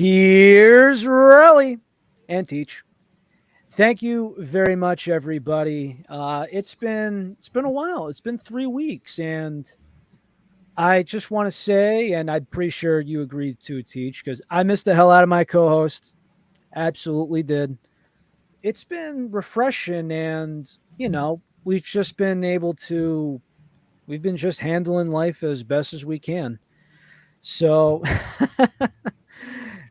Here's Relly and Teach. Thank you very much, everybody. It's been a while. It's been 3 weeks, and I just want to say, and I'm pretty sure you agreed to Teach, because I missed the hell out of my co-host. Absolutely did. It's been refreshing, and we've just been able to. We've been just handling life as best as we can. So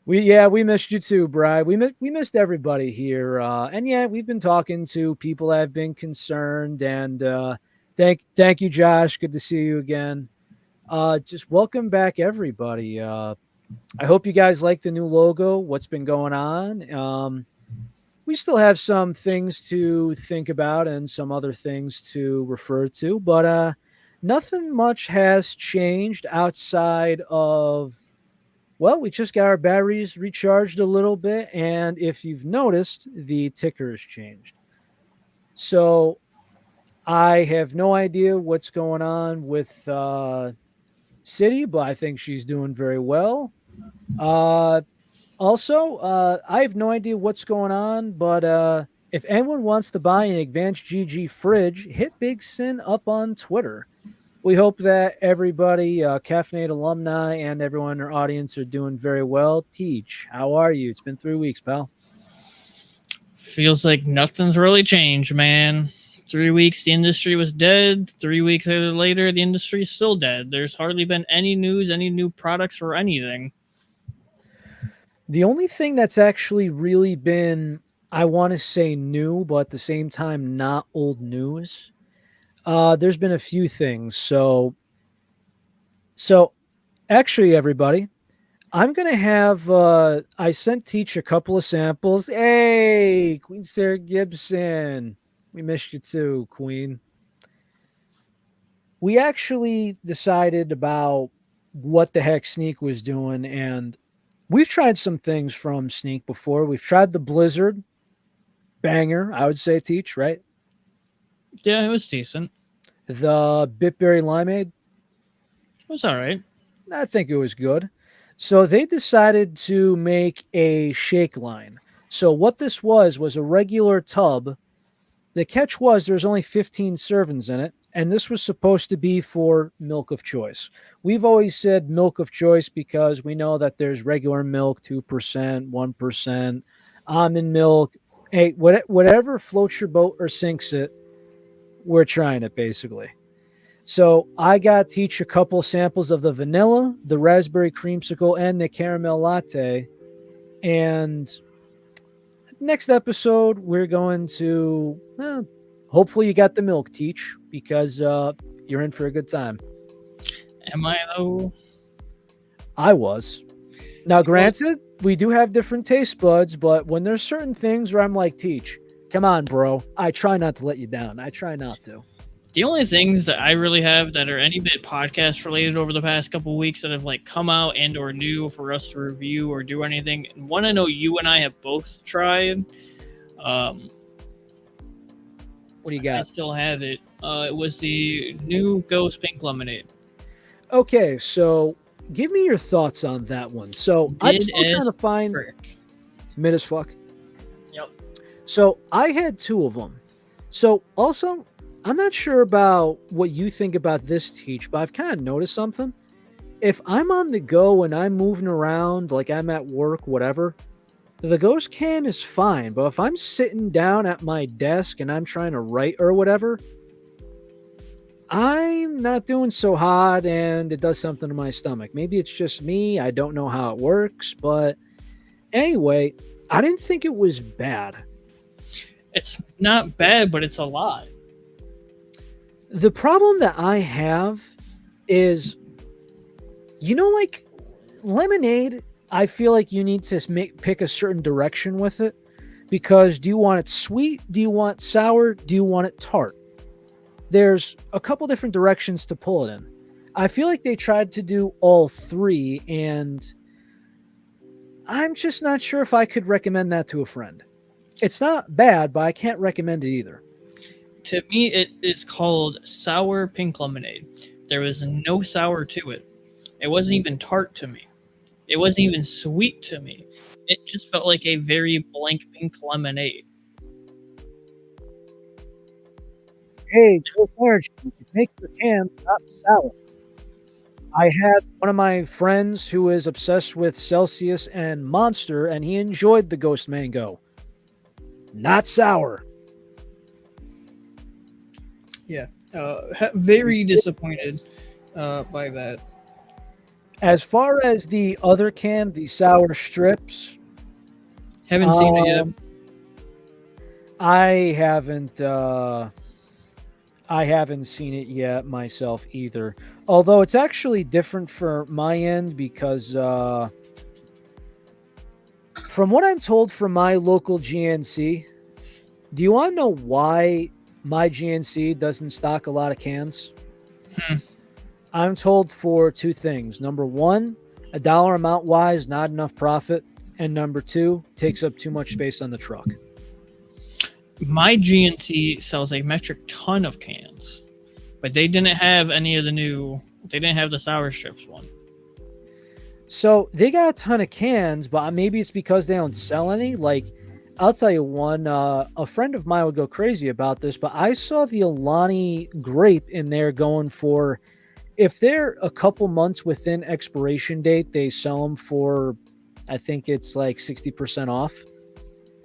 we missed you too, Bri. We missed everybody here, and yeah, we've been talking to people that have been concerned, and thank you, Josh. Good to see you again. Just welcome back, everybody. I hope you guys like the new logo. What's been going on? We still have some things to think about and some other things to refer to, but nothing much has changed outside of well, we just got our batteries recharged a little bit, and if you've noticed, the ticker has changed. So I have no idea what's going on with City, but I think she's doing very well. Uh, I have no idea what's going on, but if anyone wants to buy an advanced GG fridge, hit Big Sin up on Twitter. We hope that everybody, Caffeinate alumni, and everyone in our audience are doing very well. Teach, how are you? It's been 3 weeks, pal. Feels like nothing's really changed, man. 3 weeks, the industry was dead. 3 weeks later, the industry's still dead. There's hardly been any news, any new products, or anything. The only thing that's actually really been, I want to say new, but at the same time, not old news. There's been a few things. So actually, everybody, I'm gonna have. I sent Teach a couple of samples. Hey, Queen Sarah Gibson, we missed you too, Queen. We actually decided about what the heck Sneak was doing, and we've tried some things from Sneak before. We've tried the Blizzard banger, I would say, Teach, right? Yeah, it was decent. The Bitberry Limeade, It was all right. I think it was good. So they decided to make a shake line. So what this was a regular tub. The catch was there's only 15 servings in it, and this was supposed to be for milk of choice. We've always said milk of choice because we know that there's regular milk, 2%, 1%, almond milk. Hey, whatever floats your boat or sinks it, we're trying it basically. So I got to teach a couple samples of the vanilla, the raspberry creamsicle, and the caramel latte. And next episode, we're going to, well, hopefully you got the milk, Teach, because you're in for a good time. Am I, though? I was. Now, granted, we do have different taste buds, but when there's certain things where I'm like, Teach, come on, bro. I try not to let you down. I try not to. The only things that I really have that are any bit podcast related over the past couple weeks that have like come out and or new for us to review or do anything. One I know you and I have both tried. What do you got? I still have it. It was the new Ghost Pink Lemonade. Okay, so give me your thoughts on that one. So I'm still trying to find mid as fuck. Yep. So I had two of them. So also, I'm not sure about what you think about this, Teach, but I've kind of noticed something. If I'm on the go and I'm moving around, like I'm at work, whatever, the ghost can is fine. But if I'm sitting down at my desk and I'm trying to write or whatever, I'm not doing so hot and it does something to my stomach. Maybe it's just me. I don't know how it works. But anyway, I didn't think it was bad. It's not bad, but it's a lot. The problem that I have is, like lemonade, I feel like you need to pick a certain direction with it, because do you want it sweet? Do you want sour? Do you want it tart? There's a couple different directions to pull it in. I feel like they tried to do all three, and I'm just not sure if I could recommend that to a friend. It's not bad, but I can't recommend it either. To me, it is called Sour Pink Lemonade. There was no sour to it. It wasn't even tart to me. It wasn't even sweet to me. It just felt like a very blank pink lemonade. Hey, Joe Orange, you make your cans not sour. I had one of my friends who is obsessed with Celsius and Monster, and he enjoyed the Ghost Mango. Not sour. Yeah, very disappointed by that. As far as the other can, the sour strips, Haven't seen it yet. I haven't. I haven't seen it yet myself either. Although it's actually different for my end because, from what I'm told from my local GNC, do you want to know why my GNC doesn't stock a lot of cans? Hmm. I'm told for two things. Number one, a dollar amount wise, not enough profit. And number two, takes up too much space on the truck. My GNC sells a metric ton of cans, but they didn't have any of the new. They didn't have the sour strips one. So they got a ton of cans, but maybe it's because they don't sell any. Like, I'll tell you one, a friend of mine would go crazy about this, but I saw the Alani grape in there going for, if they're a couple months within expiration date, they sell them for, I think it's like 60% off.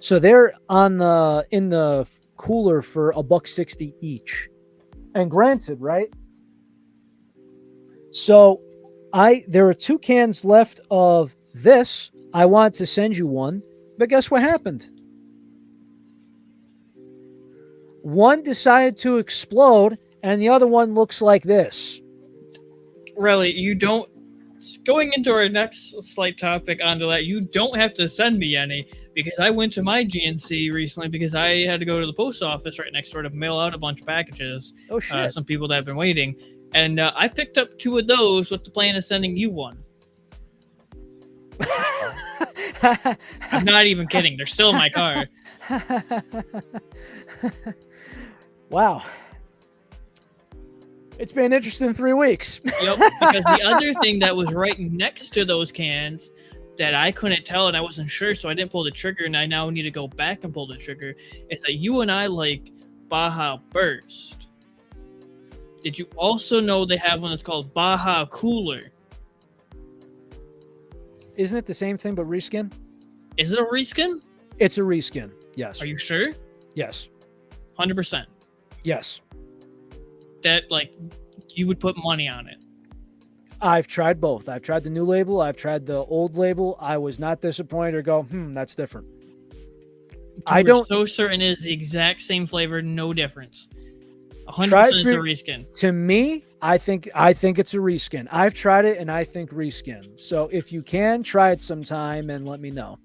So they're in the cooler for $1.60 each. And granted, right? So there are 2 cans left of this. I wanted to send you one, but guess what happened? One decided to explode, and the other one looks like this. Really, you don't. Going into our next slight topic onto that, you don't have to send me any because I went to my GNC recently because I had to go to the post office right next door to mail out a bunch of packages. Oh shit! Some people that have been waiting, and I picked up 2 of those with the plan of sending you one. I'm not even kidding. They're still in my car. Wow. It's been an interesting 3 weeks. Yep, because the other thing that was right next to those cans that I couldn't tell and I wasn't sure, so I didn't pull the trigger, and I now need to go back and pull the trigger, is that you and I like Baja Burst. Did you also know they have one that's called Baja Cooler? Isn't it the same thing but reskin? Is it a reskin? It's a reskin. Yes. Are you sure? Yes. 100%. Yes. That, like, you would put money on it. I've tried both. I've tried the new label. I've tried the old label. I was not disappointed or go, that's different. I don't so certain it is the exact same flavor, no difference. 100% it's a reskin. To me, I think it's a reskin. I've tried it and I think reskin. So if you can, try it sometime and let me know.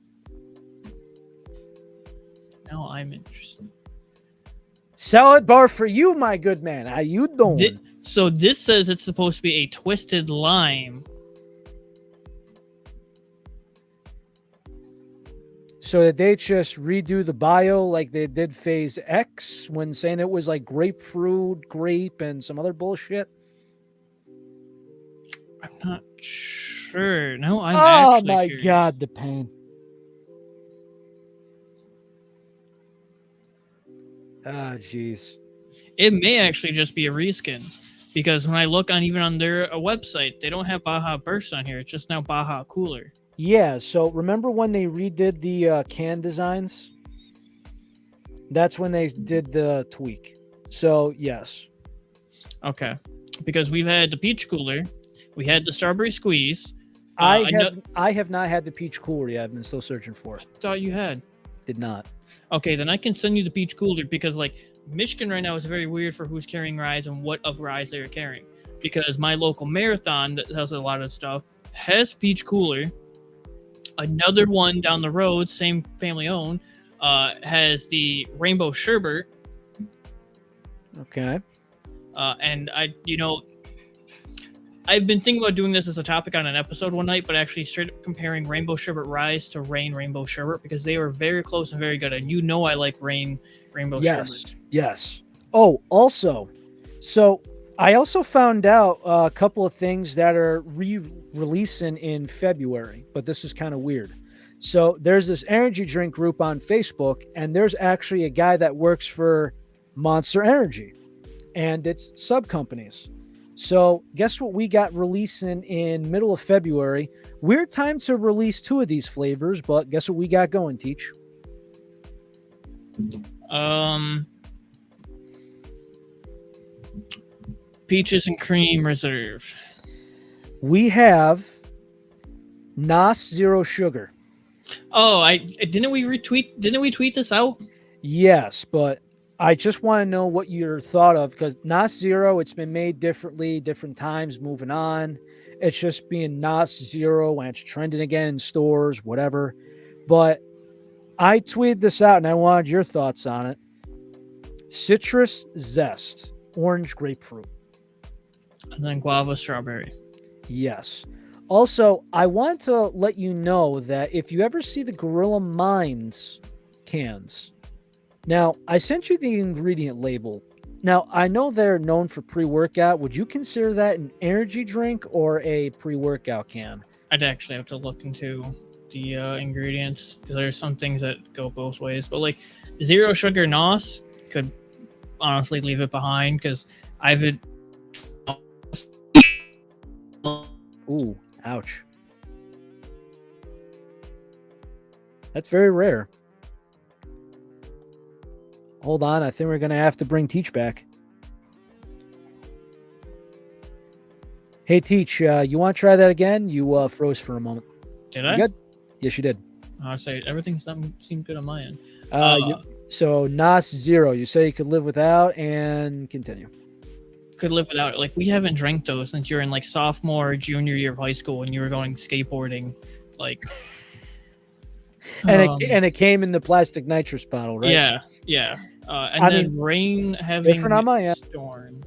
Now I'm interested. Salad bar for you, my good man. How you doing? So this says it's supposed to be a twisted lime. So did they just redo the bio like they did Phase X when saying it was like grapefruit, grape, and some other bullshit? I'm not sure. No, I'm actually my curious. God, the pain. Ah, jeez. It may actually just be a reskin because when I look even on their website, they don't have Baja Burst on here. It's just now Baja Cooler. Yeah, so remember when they redid the can designs? That's when they did the tweak. So, yes. Okay. Because we've had the peach cooler. We had the strawberry squeeze. I have not had the peach cooler yet. I've been still searching for it. I thought you had. Did not. Okay, then I can send you the peach cooler because, like, Michigan right now is very weird for who's carrying ryes and what of ryes they are carrying. Because my local marathon that has a lot of stuff has peach cooler. Another one down the road, same family owned, has the rainbow sherbet. Okay. And I've been thinking about doing this as a topic on an episode one night, but actually straight up comparing rainbow sherbet ryes to Reign rainbow sherbet because they are very close and very good. And I like Reign rainbow sherbet. Yes. Oh, also, so I also found out a couple of things that are releasing in February, but this is kind of weird. So there's this energy drink group on Facebook, and there's actually a guy that works for Monster Energy and its sub companies. So guess what we got releasing in middle of February? Weird time to release two of these flavors, but guess what we got going, Teach? Um, Peaches and Cream Reserve. We have Nas Zero Sugar. Oh, I didn't we retweet? Didn't we tweet this out? Yes, but I just want to know what your thought of because Nas Zero, it's been made differently, different times, moving on. It's just being Nas Zero and it's trending again in stores, whatever. But I tweeted this out and I wanted your thoughts on it. Citrus zest, orange grapefruit. And then guava strawberry. Yes. Also, I want to let you know that if you ever see the Gorilla Mines cans, now I sent you the ingredient label. Now, I know they're known for pre workout. Would you consider that an energy drink or a pre workout can? I'd actually have to look into the ingredients because there's some things that go both ways. But like zero sugar nos could honestly leave it behind because I've Ooh, ouch. That's very rare. Hold on, I think we're going to have to bring Teach back. Hey, Teach, you want to try that again? You froze for a moment. did You I? good? Yes, you did. I say everything seemed good on my end. So Nas Zero, you say you could live without, and continue. Could live without it. Like we haven't drank those since you're in like sophomore, junior year of high school when you were going skateboarding. Like, And it came in the plastic nitrous bottle, right? yeah, yeah. And I then mean, Rain having different on my end. Storm.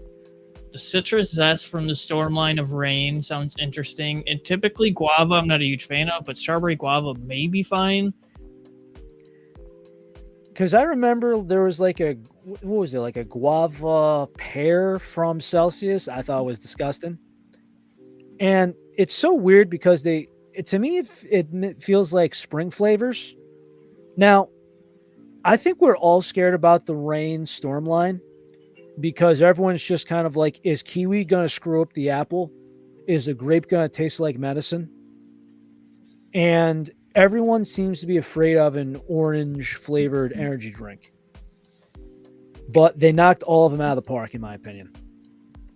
The citrus zest from the Storm line of Rain sounds interesting. And typically guava, I'm not a huge fan of, but strawberry guava may be fine. Because I remember there was like what was it, like a guava pear from Celsius? I thought it was disgusting. And it's so weird because to me, it feels like spring flavors. Now, I think we're all scared about the rain storm line because everyone's just kind of like, is kiwi going to screw up the apple? Is the grape going to taste like medicine? And everyone seems to be afraid of an orange flavored energy drink. But they knocked all of them out of the park, in my opinion.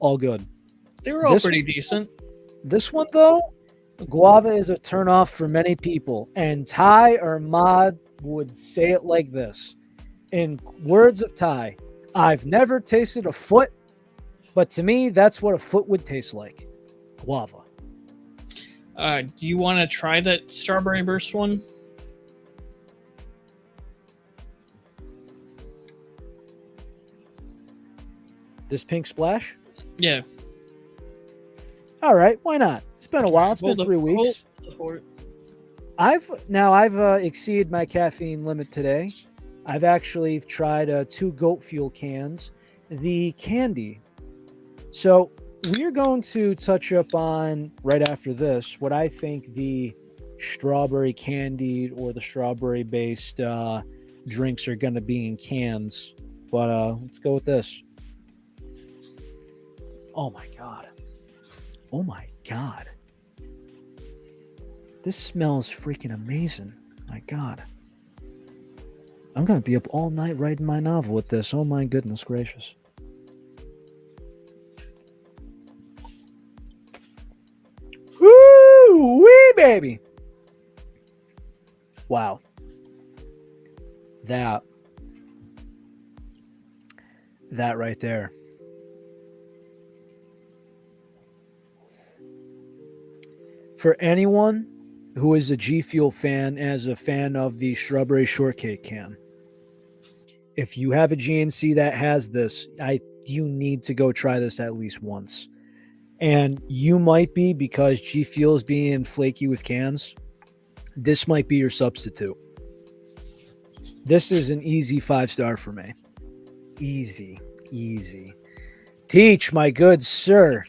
All good. They were all pretty decent. This one, though, guava is a turnoff for many people. And Ty or Mod would say it like this. In words of Ty, I've never tasted a foot, but to me, that's what a foot would taste like. Guava. Do you want to try that strawberry burst one? This pink splash? Yeah. All right, why not? It's been a while. It's been 3 weeks. I've exceeded my caffeine limit today. I've actually tried 2 goat fuel cans, the candy. So we're going to touch up on right after this what I think the strawberry candied or the strawberry based drinks are going to be in cans. But let's go with this. Oh my god. Oh my god. This smells freaking amazing. My god. I'm going to be up all night writing my novel with this. Oh my goodness gracious. Woo wee baby. Wow. That right there. For anyone who is a G Fuel fan, as a fan of the strawberry shortcake can, if you have a GNC that has this, you need to go try this at least once. And you might be, because G Fuel's being flaky with cans, this might be your substitute. This is an easy 5-star for me. Easy. Teach, my good sir.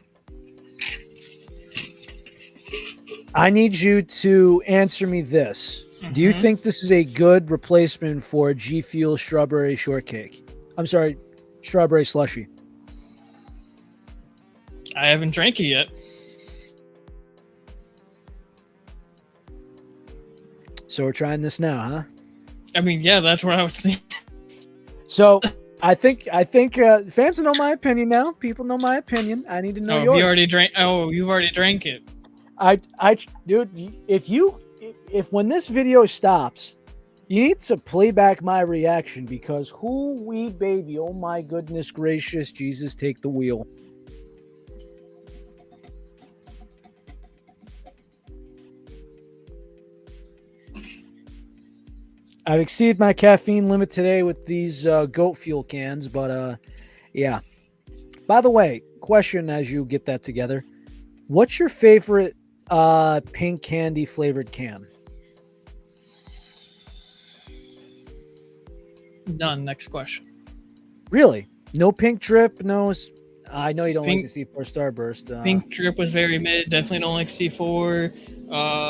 I need you to answer me this. Do you think this is a good replacement for G Fuel strawberry shortcake? I'm sorry, strawberry slushy. I haven't drank it yet. So we're trying this now, huh? I mean, yeah, that's what I was thinking. So I think fans know my opinion now. People know my opinion. I need to know yours. You already drank. Oh, you've already drank it. Dude, if when this video stops, you need to play back my reaction because who we baby, oh my goodness gracious, Jesus, take the wheel. I've exceeded my caffeine limit today with these goat fuel cans, but yeah. By the way, question as you get that together, what's your favorite pink candy flavored can? None. Next question. Really? No pink drip? No. I know you don't like the C4 Starburst. Pink drip was very mid. Definitely don't like C4.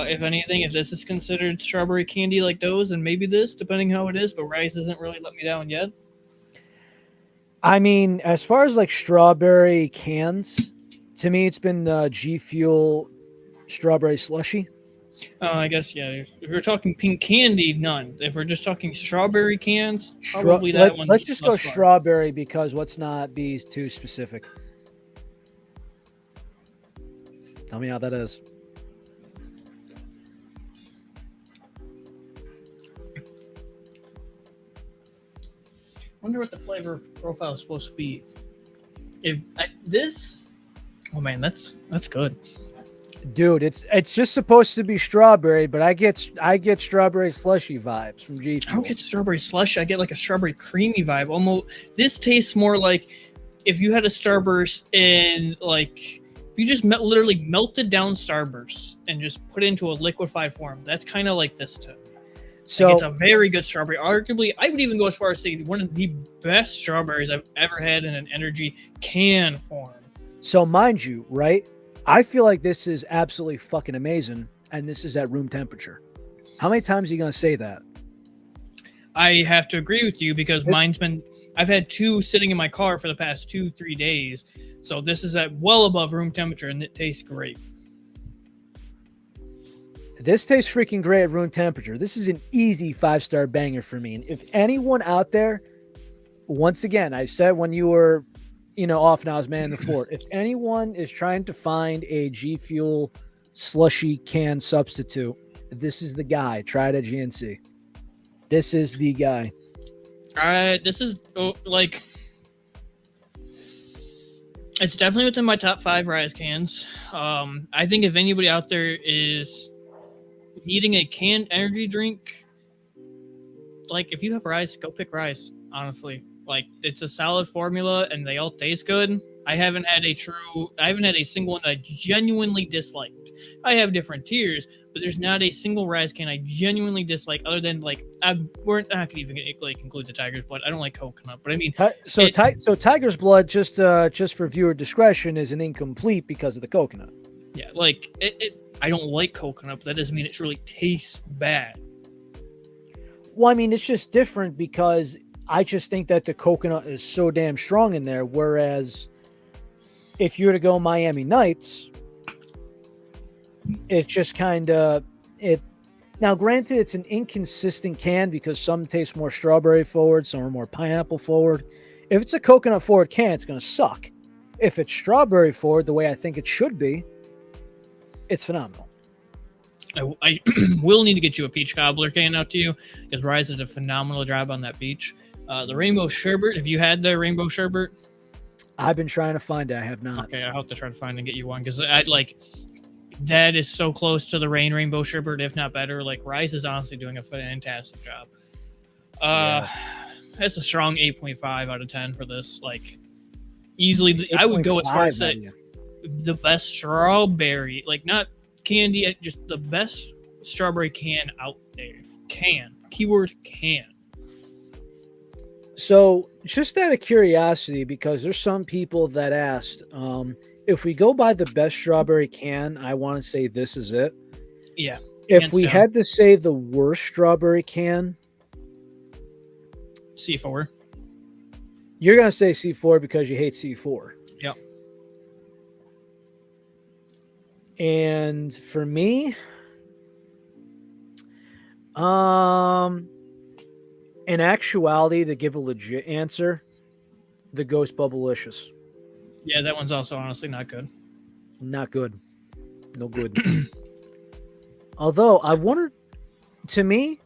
If anything, if this is considered strawberry candy like those, then maybe this, depending how it is. But Rice hasn't really let me down yet. I mean, as far as like strawberry cans, to me, it's been G Fuel strawberry slushy. I guess, yeah. If we're talking pink candy, none. If we're just talking strawberry cans, probably that one. Let's just go strawberry because let's not be too specific. Tell me how that is. Wonder what the flavor profile is supposed to be. Oh man, that's good. Dude, it's just supposed to be strawberry, but I get strawberry slushy vibes from G Fuel. I don't get strawberry slush. I get like a strawberry creamy vibe. Almost, this tastes more like if you had a Starburst and like if you just literally melted down Starburst and just put it into a liquefied form. That's kind of like this too. So like it's a very good strawberry. Arguably, I would even go as far as saying one of the best strawberries I've ever had in an energy can form. So mind you, right? I feel like this is absolutely fucking amazing, and this is at room temperature. How many times are you going to say that? I have to agree with you because I've had two sitting in my car for the past 2-3 days, so this is at well above room temperature, and it tastes great. This tastes freaking great at room temperature. This is an easy 5-star banger for me, and if anyone out there, once again, I said when you were off and I was manning the fort. If anyone is trying to find a G Fuel slushy can substitute, this is the guy. Try it at GNC. This is the guy. This is it's definitely within my top 5 Rise cans. I think if anybody out there is needing a canned energy drink, like if you have Rise, go pick Rise, honestly. Like it's a solid formula and they all taste good. I haven't had a single one that I genuinely disliked. I have different tiers, but there's not a single Rise can I genuinely dislike other than like we're not gonna even like include the Tiger's Blood. I don't like coconut, but I mean so Tiger's Blood just for viewer discretion is an incomplete because of the coconut. Yeah, like I don't like coconut, but that doesn't mean it really tastes bad. Well, I mean it's just different because I just think that the coconut is so damn strong in there. Whereas if you were to go Miami Nights, it's just kind of it. Now, granted, it's an inconsistent can because some taste more strawberry forward, some are more pineapple forward. If it's a coconut forward can, it's going to suck. If it's strawberry forward, the way I think it should be, it's phenomenal. I will need to get you a peach cobbler can out to you because Rise did a phenomenal job on that peach. The rainbow sherbet. Have you had the rainbow sherbet? I've been trying to find it. I have not. Okay, I hope to try to find and get you one because I'd like that is so close to the rainbow sherbet, if not better. Like Rise is honestly doing a fantastic job. That's a strong 8.5 out of 10 for this. Like easily, I would go as far as say the best strawberry, like not candy, just the best strawberry can out there. Can keyword can. So, just out of curiosity, because there's some people that asked, if we go by the best strawberry can, I want to say this is it. Yeah, If hands we down. had to say the worst strawberry can, C4. you're going to say C4 because you hate C4. Yep. And for me, um, in actuality, to give a legit answer, the Ghost Bubblicious. Yeah, that one's also honestly not good. Not good. No good. Although I wonder, to me,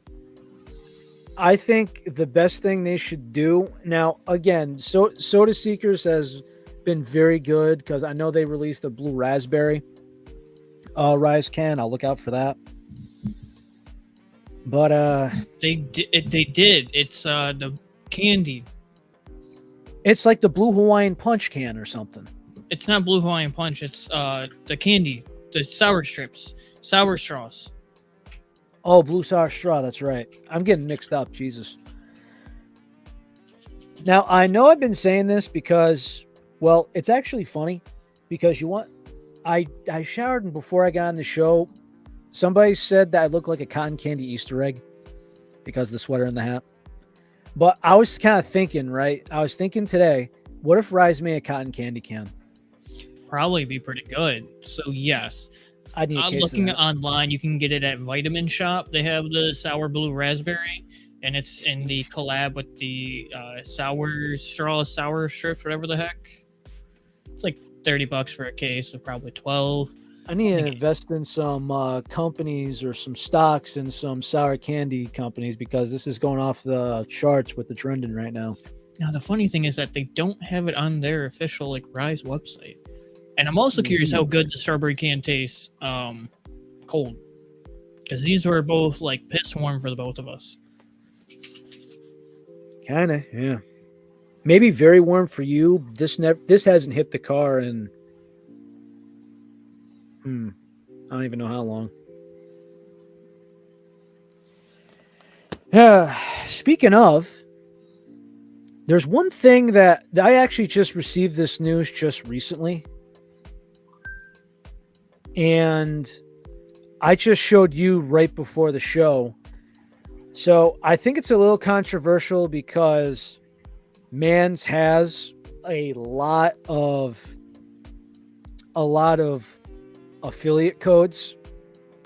I think the best thing they should do now, again, Soda Seekers has been very good because I know they released a blue raspberry rise can. I'll look out for that. But They did. It's the candy. it's like the blue Hawaiian punch can or something. It's not blue Hawaiian punch. It's the candy, the sour strips, sour straws. Oh, blue sour straw. That's right. I'm getting mixed up. Jesus. Now I know I've been saying this because, well, it's actually funny because I showered and before I got on the show, somebody said that I look like a cotton candy Easter egg because of the sweater and the hat. But I was kind of thinking, right? I was thinking today, what if Rise made a cotton candy can? Probably be pretty good. So yes, I need a case looking of that. online, you can get it at Vitamin Shop. They have the sour blue raspberry, and it's in the collab with the sour straw, sour strips, whatever the heck. It's like $30 for a case, so probably 12. I need to invest in some companies or some stocks in some sour candy companies because this is going off the charts with the trending right now. Now the funny thing is that they don't have it on their official like Rise website, and I'm also curious how good the strawberry can tastes cold, because these were both like piss warm for the both of us. Kind of, yeah. Maybe very warm for you. This hasn't hit the car in I don't even know how long. Speaking of, there's one thing that I actually just received this news just recently. And I just showed you right before the show. So I think it's a little controversial because Mans has a lot of affiliate codes,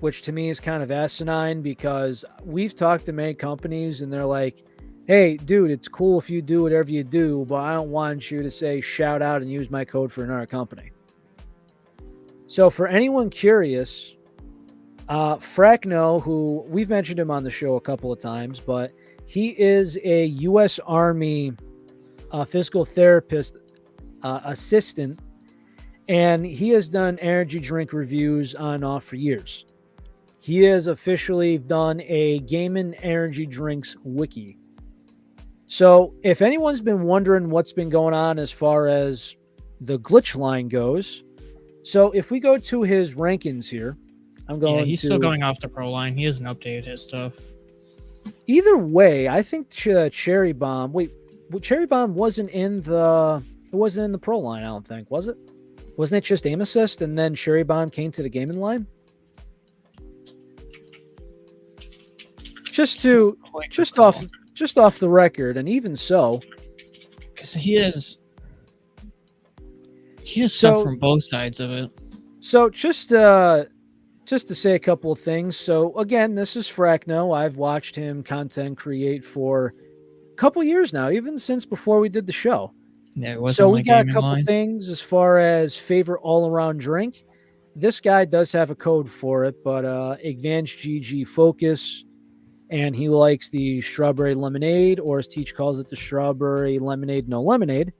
which to me is kind of asinine because we've talked to many companies and they're like, hey, dude, it's cool if you do whatever you do, but I don't want you to say shout out and use my code for another company. So for anyone curious, Frackno, who we've mentioned him on the show a couple of times, but he is a U.S. Army physical therapist assistant, and he has done energy drink reviews on and off for years. He has officially done a Gaming Energy Drinks Wiki. So if anyone's been wondering what's been going on as far as the glitch line goes, so if we go to his rankings here, I'm going he's still going off the pro line. He hasn't updated his stuff. Either way, I think Cherry Bomb. Wait, Cherry Bomb wasn't in the. It wasn't in the pro line. I don't think, was it? Wasn't it just Aim Assist and then Cherry Bomb came to the gaming line? Just off the record, and even so, because he has stuff from both sides of it. So just to say a couple of things. So again, this is Frackno. I've watched him content create for a couple years now, even since before we did the show. Yeah, it wasn't so we got a couple line. things as far as favorite all-around drink. This guy does have a code for it, but Advanced GG Focus, and he likes the strawberry lemonade, or as Teach calls it, the strawberry lemonade, no lemonade.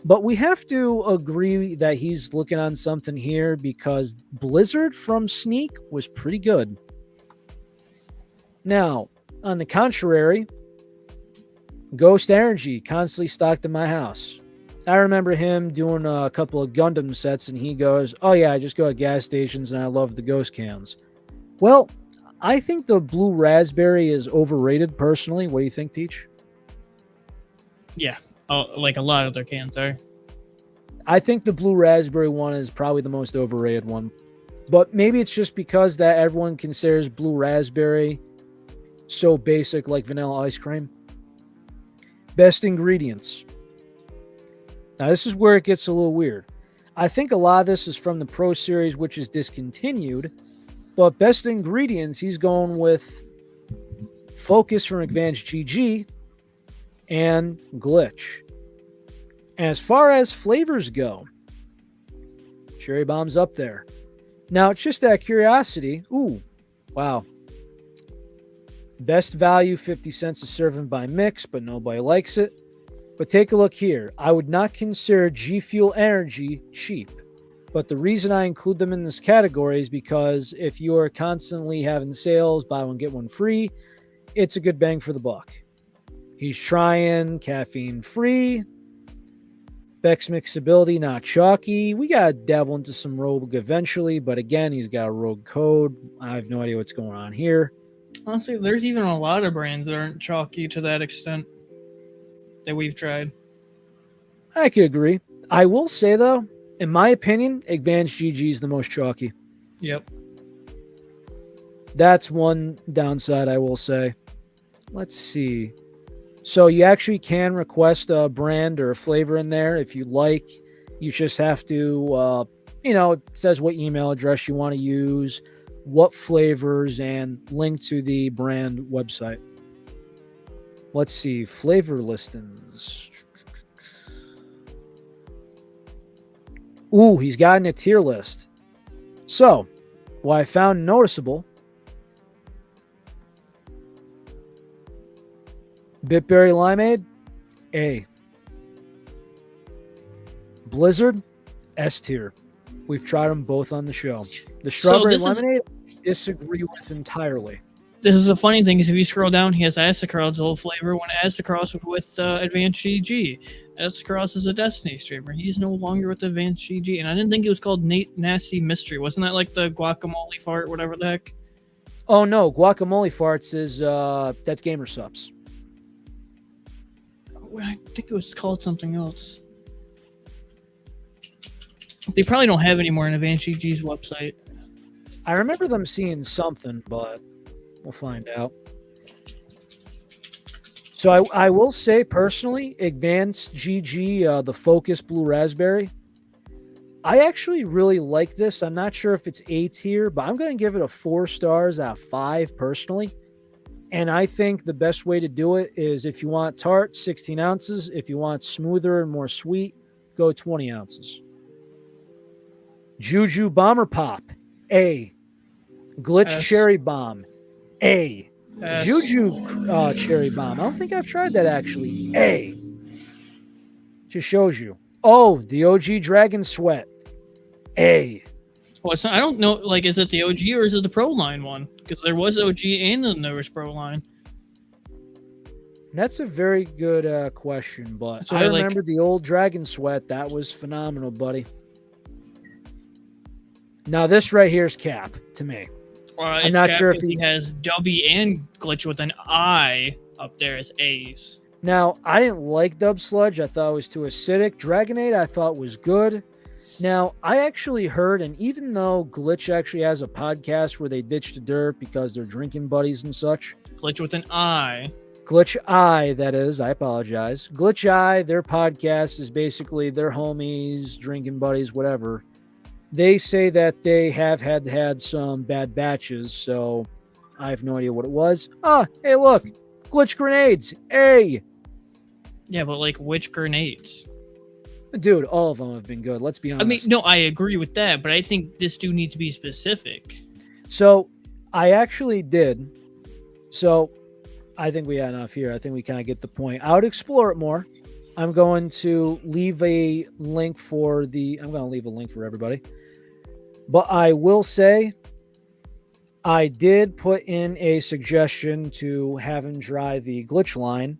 But we have to agree that he's looking on something here because Blizzard from Sneak was pretty good. Now, on the contrary, Ghost Energy constantly stocked in my house. I remember him doing a couple of Gundam sets and he goes, oh yeah, I just go to gas stations and I love the Ghost cans. Well, I think the blue raspberry is overrated personally. What do you think, Teach? Yeah, like a lot of their cans are. I think the blue raspberry one is probably the most overrated one. But maybe it's just because that everyone considers blue raspberry so basic like vanilla ice cream. Best ingredients. Now, this is where it gets a little weird. I think a lot of this is from the Pro Series, which is discontinued. But best ingredients, he's going with Focus from Advanced GG and Glitch. And as far as flavors go, Cherry Bomb's up there. Now, just out of curiosity, ooh, wow. Best value, 50 cents a serving by mix, but nobody likes it. But take a look here. I would not consider G Fuel Energy cheap. But the reason I include them in this category is because if you are constantly having sales, buy one, get one free, it's a good bang for the buck. He's trying caffeine free. Beck's mixability, not chalky. We got to dabble into some Rogue eventually, but again, he's got a Rogue code. I have no idea what's going on here. Honestly, there's even a lot of brands that aren't chalky to that extent that we've tried. I could agree. I will say, though, in my opinion, Advanced GG is the most chalky. Yep. That's one downside, I will say. Let's see. So you actually can request a brand or a flavor in there if you like. You just have to, it says what email address you want to use, what flavors, and link to the brand website. Let's see. Flavor listings. Ooh, he's gotten a tier list. So, what I found noticeable, Bitberry Limeade, A. Blizzard, S tier. We've tried them both on the show. The Strawberry Lemonade, disagree with entirely. This is a funny thing, is if you scroll down, he has Astacross whole flavor when Astacross with Advanced GG. Astacross is a Destiny streamer. He's no longer with Advanced GG, and I didn't think it was called Nasty Mystery. Wasn't that like the guacamole fart, whatever the heck? Oh no, guacamole farts is that's Gamer Subs. I think it was called something else. They probably don't have it anymore on Advanced GG's website. I remember them seeing something, but we'll find out. So I will say personally, Advanced GG, the Focus Blue Raspberry, I actually really like this. I'm not sure if it's A tier, but I'm going to give it a 4 stars out of 5 personally. And I think the best way to do it is if you want tart, 16 ounces. If you want smoother and more sweet, go 20 ounces. Juju Bomber Pop, A. Glitch S. Cherry Bomb, A. S. Juju Cherry Bomb. I don't think I've tried that actually. A. Just shows you. Oh, the OG Dragon Sweat, A. Well, it's not, I don't know. Like, is it the OG or is it the Pro Line one? Because there was OG and then there was Pro Line. That's a very good question, but So I remember the old Dragon Sweat. That was phenomenal, buddy. Now this right here is cap to me. I'm not sure if he has W and Glitch with an I up there as A's. Now, I didn't like Dub Sludge. I thought it was too acidic. Dragonade, I thought was good. Now, I actually heard, and even though Glitch actually has a podcast where they ditch the dirt because they're drinking buddies and such. Glitch with an I. Glitch I, that is. I apologize. Glitch I, their podcast is basically their homies, drinking buddies, whatever. They say that they have had some bad batches, so I have no idea what it was. Ah, hey, look. Glitch Grenades, A. Yeah, but like which grenades? Dude, all of them have been good. Let's be honest. I mean, no, I agree with that, but I think this dude needs to be specific. So, I actually did. So, I think we had enough here. I think we kind of get the point. I would explore it more. I'm going to leave a link for everybody. But I will say, I did put in a suggestion to have him try the Glitch line,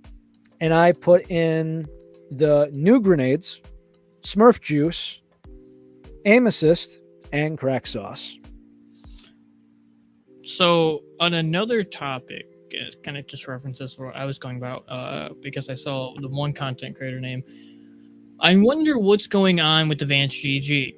and I put in the new grenades, Smurf Juice, Aim Assist, and Crack Sauce. So, on another topic, it kind of just references what I was going about because I saw the one content creator name. I wonder what's going on with Advanced GG.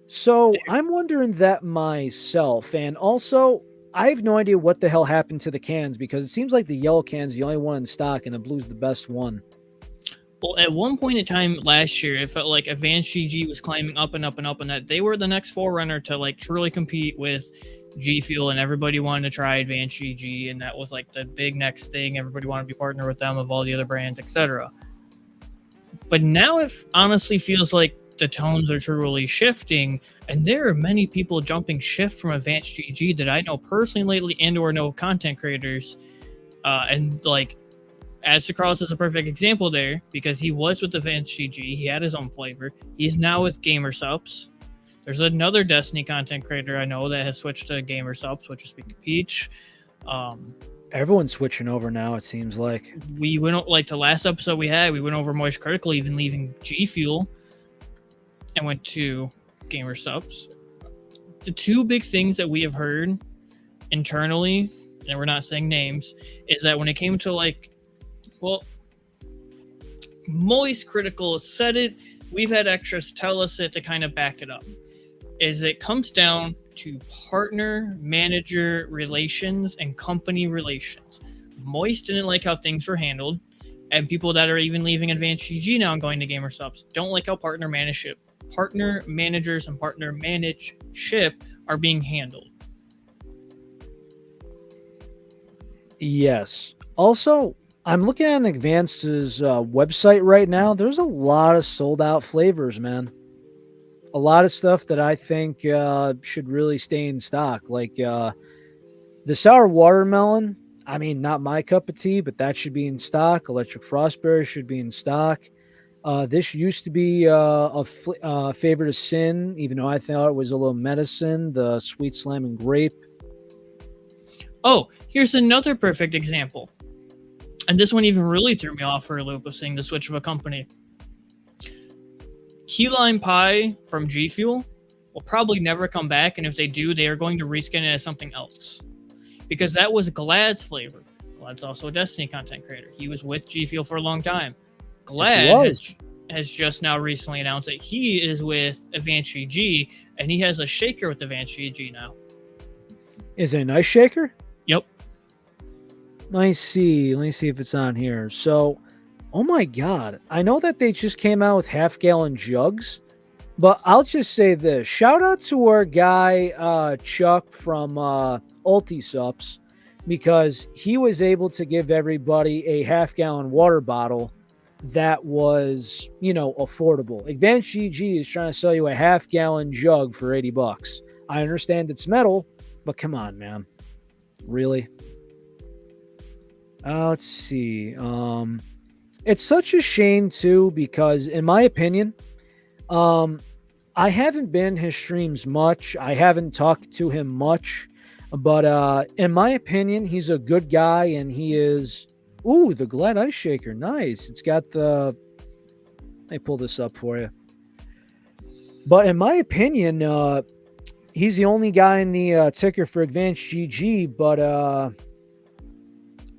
So I'm wondering that myself. And also, I have no idea what the hell happened to the cans because it seems like the yellow can's the only one in stock and the blue's the best one. Well, at one point in time last year, it felt like Advanced GG was climbing up and up and up, and that they were the next forerunner to like truly compete with G Fuel, and everybody wanted to try Advanced GG, and that was like the big next thing. Everybody wanted to be partner with them of all the other brands, etc. But now it honestly feels like the tones are truly shifting, and there are many people jumping shift from Advanced GG that I know personally lately, and/or know content creators, and like. Astacross is a perfect example there because he was with Advanced GG. He had his own flavor. He's now with Gamer Subs. There's another Destiny content creator I know that has switched to Gamer Subs, which is Peach. Everyone's switching over now, it seems like. We went like the last episode we went over Moist Critical, even leaving G Fuel and went to Gamer Subs. The two big things that we have heard internally, and we're not saying names, is that when it came to like, well, Moist Critical said it. We've had extras tell us it to kind of back it up. Is it comes down to partner manager relations and company relations. Moist didn't like how things were handled, and people that are even leaving Advanced GG now and going to Gamer Subs don't like how partner managers and partner manageship are being handled. Yes. Also, I'm looking at Advanced's website right now. There's a lot of sold out flavors, man. A lot of stuff that I think should really stay in stock. Like the sour watermelon. I mean, not my cup of tea, but that should be in stock. Electric frostberry should be in stock. This used to be a favorite of Sin, even though I thought it was a little medicine. The sweet slam and grape. Oh, here's another perfect example. And this one even really threw me off for a loop of seeing the switch of a company. Key lime pie from G Fuel will probably never come back, and if they do, they are going to reskin it as something else. Because that was Glad's flavor. Glad's also a Destiny content creator. He was with G Fuel for a long time. Glad has just now recently announced that he is with Advanced GG, and he has a shaker with Advanced GG now. Is it a nice shaker? Yep. Let me see if it's on here. So, oh my God. I know that they just came out with half-gallon jugs, but I'll just say this. Shout out to our guy, Chuck from Ultisups, because he was able to give everybody a half-gallon water bottle that was, affordable. Advanced GG is trying to sell you a half-gallon jug for $80. I understand it's metal, but come on, man. Really? Let's see. It's such a shame too because, in my opinion, I haven't been his streams much. I haven't talked to him much, but in my opinion, he's a good guy, and he is. Ooh, the Glad Ice Shaker, nice. It's got the. Let me pull this up for you. But in my opinion, he's the only guy in the ticker for Advanced GG, but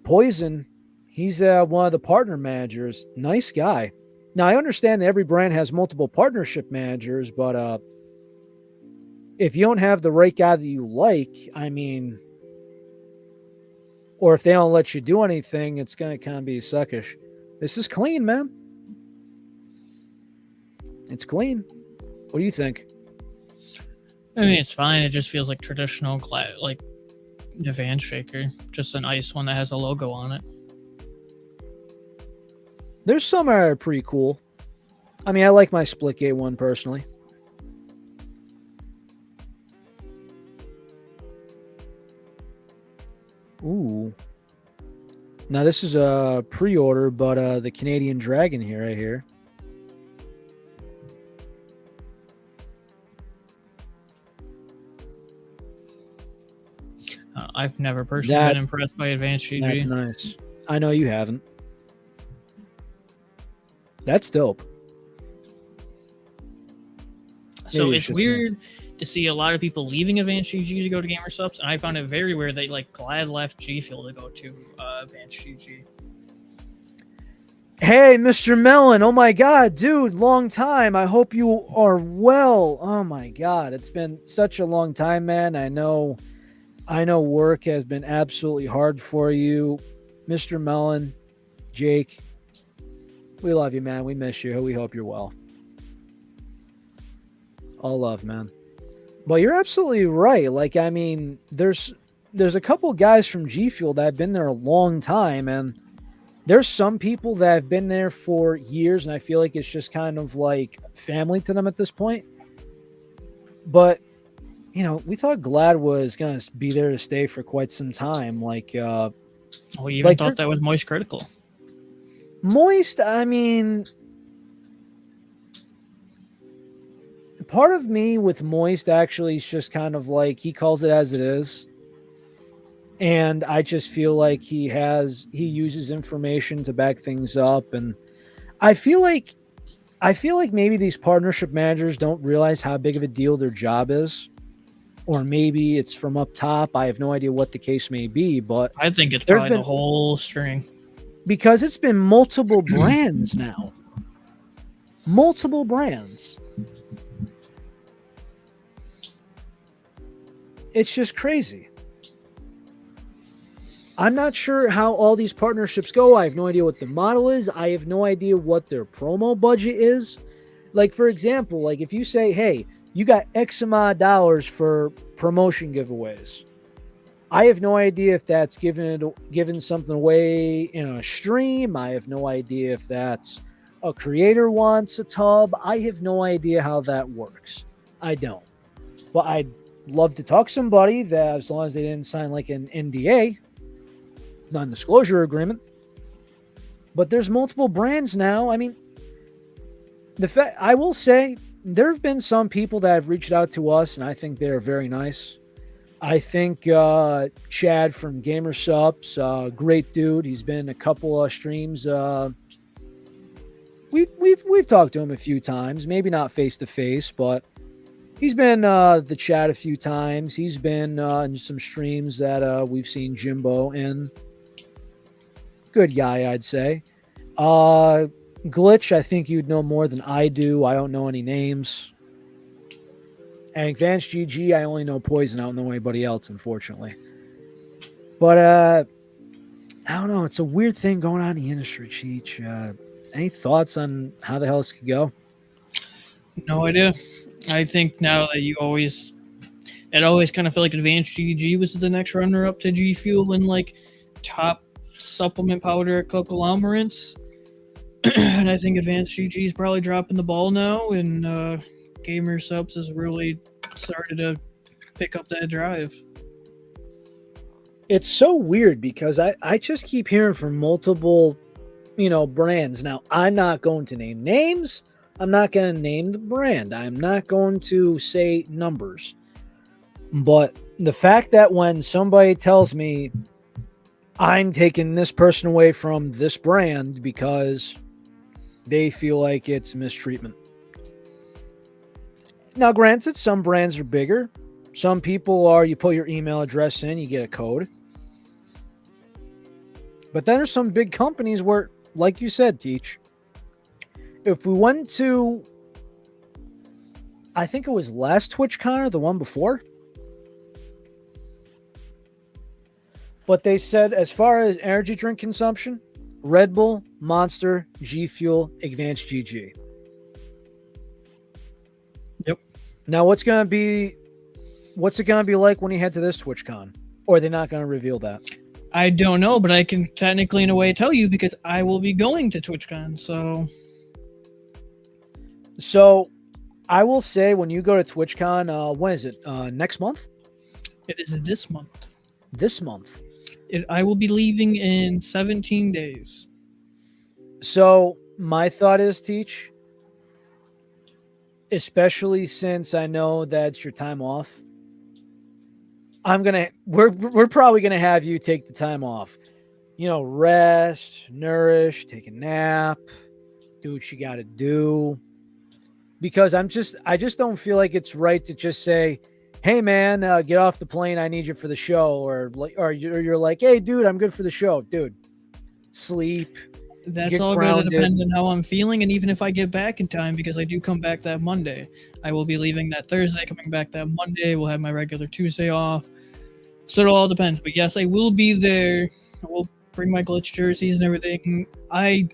Poison, he's one of the partner managers. Nice guy. Now, I understand that every brand has multiple partnership managers, but if you don't have the right guy that you like, I mean, or if they don't let you do anything, it's going to kind of be suckish. This is clean, man. It's clean. What do you think? I mean, it's fine. It just feels like traditional, like Advanced shaker, just an ice one that has a logo on it. There's some that are pretty cool. I mean, I like my Splitgate one personally. Ooh. Now this is a pre-order, but the Canadian Dragon here, right here. I've never personally been impressed by Advanced GG. That's nice. I know you haven't. That's dope. So Maybe it's it's just me. weird to see a lot of people leaving Advanced GG to go to GamerSups, and I found it very weird that like Glad left G Fuel to go to Advanced GG. Hey, Mr. Mellon. Oh my God, dude, long time. I hope you are well. Oh my God, it's been such a long time, man. I know work has been absolutely hard for you. Mr. Mellon, Jake, we love you, man. We miss you. We hope you're well. All love, man. But you're absolutely right. Like, I mean, there's a couple guys from G Fuel that have been there a long time, and there's some people that have been there for years, and I feel like it's just kind of like family to them at this point. But we thought Glad was gonna be there to stay for quite some time. We even Like thought they're that was Moist Critical. moist. I mean, part of me with moist actually is just kind of like he calls it as it is. And I just feel like he uses information to back things up. And I feel like maybe these partnership managers don't realize how big of a deal their job is. Or maybe it's from up top. I have no idea what the case may be, but I think it's there's probably the been whole string. because it's been multiple brands now. Multiple brands. It's just crazy. I'm not sure how all these partnerships go. I have no idea what the model is. I have no idea what their promo budget is. Like, for example, like if you say, hey, you got X amount of dollars for promotion giveaways. I have no idea if that's giving something away in a stream. I have no idea if that's a creator wants a tub. I have no idea how that works. I don't. But I'd love to talk to somebody that, as long as they didn't sign like an NDA, non-disclosure agreement. But there's multiple brands now. I mean, I will say there have been some people that have reached out to us, and I think they're very nice. I think Chad from Gamer Subs, great dude. He's been a couple of streams. We've talked to him a few times, maybe not face to face, but he's been the chat a few times. He's been in some streams that we've seen Jimbo in. Good guy, I'd say. Glitch, I think you'd know more than I do. I don't know any names. And Advanced GG, I only know Poison. I don't know anybody else, unfortunately. But I don't know. It's a weird thing going on in the industry, Cheech. Any thoughts on how the hell this could go? No idea. I think now that it always kind of felt like Advanced GG was the next runner up to G Fuel in like top supplement powder conglomerates. And I think Advanced GG is probably dropping the ball now, and Gamer Subs has really started to pick up that drive. It's so weird because I just keep hearing from multiple, brands. Now, I'm not going to name names. I'm not going to name the brand. I'm not going to say numbers. But the fact that when somebody tells me I'm taking this person away from this brand because they feel like it's mistreatment. Now, granted, some brands are bigger. Some people are, you put your email address in, you get a code. But then there's some big companies where, like you said, Teach, if we went to, I think it was last TwitchCon or the one before, but they said as far as energy drink consumption, Red Bull, Monster, G Fuel, Advanced GG. Yep. Now, what's it going to be like when you head to this TwitchCon? Or are they not going to reveal that? I don't know, but I can technically, in a way, tell you because I will be going to TwitchCon. So, I will say when you go to TwitchCon, when is it? Next month? It is this month. This month. I will be leaving in 17 days. So, my thought is, Teach, especially since I know that's your time off, we're probably gonna have you take the time off. Rest, nourish, take a nap, do what you gotta do. because I just don't feel like it's right to just say, "Hey man, get off the plane. I need you for the show," or you're like, "Hey dude, I'm good for the show, dude. Sleep, That's get all going to grounded." depend on how I'm feeling, and even if I get back in time, because I do come back that Monday. I will be leaving that Thursday, coming back that Monday. We'll have my regular Tuesday off. So it all depends. But yes, I will be there. I will bring my glitch jerseys and everything. I